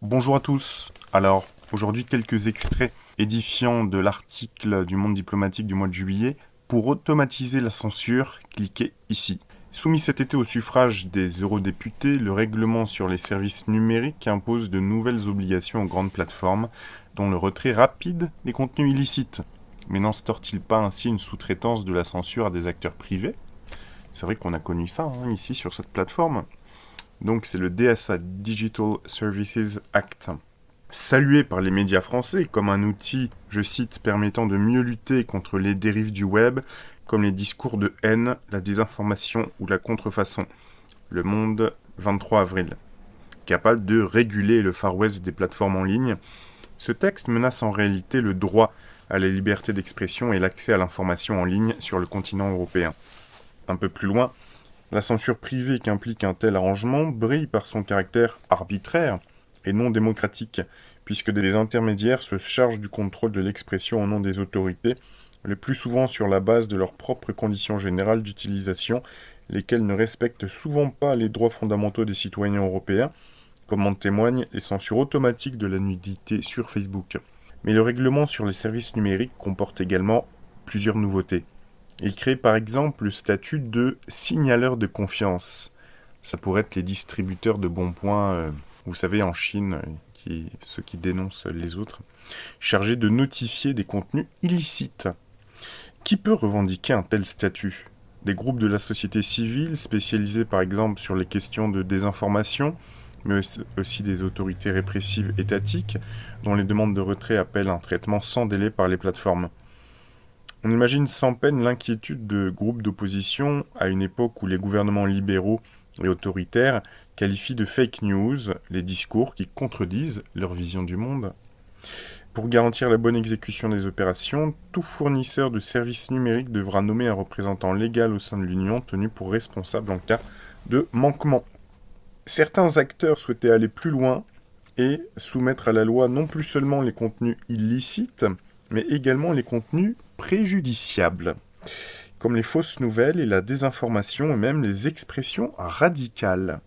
Bonjour à tous. Alors, aujourd'hui, quelques extraits édifiants de l'article du Monde diplomatique du mois de juillet. Pour automatiser la censure, cliquez ici. Soumis cet été au suffrage des eurodéputés, le règlement sur les services numériques impose de nouvelles obligations aux grandes plateformes, dont le retrait rapide des contenus illicites. Mais n'instaure-t-il pas ainsi une sous-traitance de la censure à des acteurs privés? C'est vrai qu'on a connu ça ici sur cette plateforme. Donc c'est le DSA, Digital Services Act. Salué par les médias français comme un outil, je cite, permettant de mieux lutter contre les dérives du web, comme les discours de haine, la désinformation ou la contrefaçon. Le Monde, 23 avril. Capable de réguler le Far West des plateformes en ligne, ce texte menace en réalité le droit à la liberté d'expression et l'accès à l'information en ligne sur le continent européen. Un peu plus loin, la censure privée qu'implique un tel arrangement brille par son caractère arbitraire et non démocratique, puisque des intermédiaires se chargent du contrôle de l'expression au nom des autorités, le plus souvent sur la base de leurs propres conditions générales d'utilisation, lesquelles ne respectent souvent pas les droits fondamentaux des citoyens européens, comme en témoignent les censures automatiques de la nudité sur Facebook. Mais le règlement sur les services numériques comporte également plusieurs nouveautés. Il crée par exemple le statut de signaleur de confiance. Ça pourrait être les distributeurs de bons points, vous savez, en Chine, ceux qui dénoncent les autres, chargés de notifier des contenus illicites. Qui peut revendiquer un tel statut? Des groupes de la société civile spécialisés par exemple sur les questions de désinformation, mais aussi des autorités répressives étatiques, dont les demandes de retrait appellent un traitement sans délai par les plateformes. On imagine sans peine l'inquiétude de groupes d'opposition à une époque où les gouvernements libéraux et autoritaires qualifient de fake news les discours qui contredisent leur vision du monde. Pour garantir la bonne exécution des opérations, tout fournisseur de services numériques devra nommer un représentant légal au sein de l'Union tenu pour responsable en cas de manquement. Certains acteurs souhaitaient aller plus loin et soumettre à la loi non plus seulement les contenus illicites, mais également les contenus préjudiciables, comme les fausses nouvelles et la désinformation et même les expressions radicales,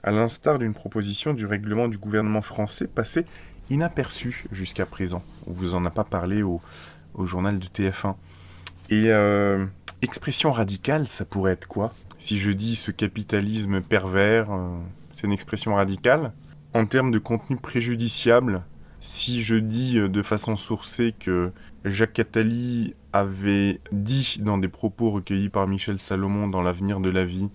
à l'instar d'une proposition du règlement du gouvernement français passée inaperçue jusqu'à présent. On vous en a pas parlé au journal de TF1. Et expression radicale, ça pourrait être quoi? Si je dis ce capitalisme pervers, c'est une expression radicale. En termes de contenu préjudiciable, si je dis de façon sourcée que Jacques Attali avait dit dans des propos recueillis par Michel Salomon dans L'Avenir de la vie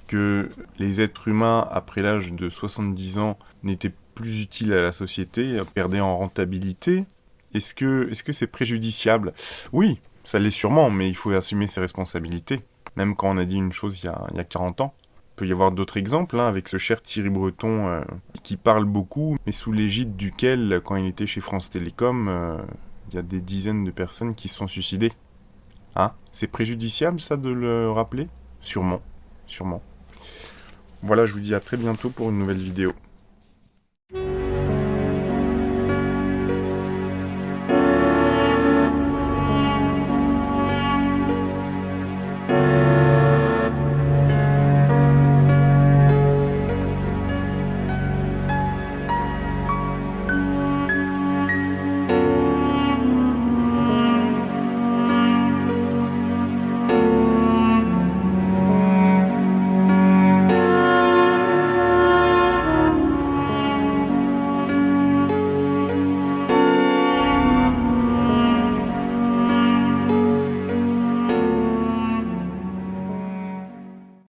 que les êtres humains, après l'âge de 70 ans, n'étaient plus utiles à la société, perdaient en rentabilité, est-ce que c'est préjudiciable? Oui, ça l'est sûrement, mais il faut assumer ses responsabilités. Même quand on a dit une chose il y a 40 ans. Il peut y avoir d'autres exemples, avec ce cher Thierry Breton qui parle beaucoup, mais sous l'égide duquel, quand il était chez France Télécom, il y a des dizaines de personnes qui se sont suicidées. C'est préjudiciable ça de le rappeler? Sûrement, sûrement. Voilà, je vous dis à très bientôt pour une nouvelle vidéo.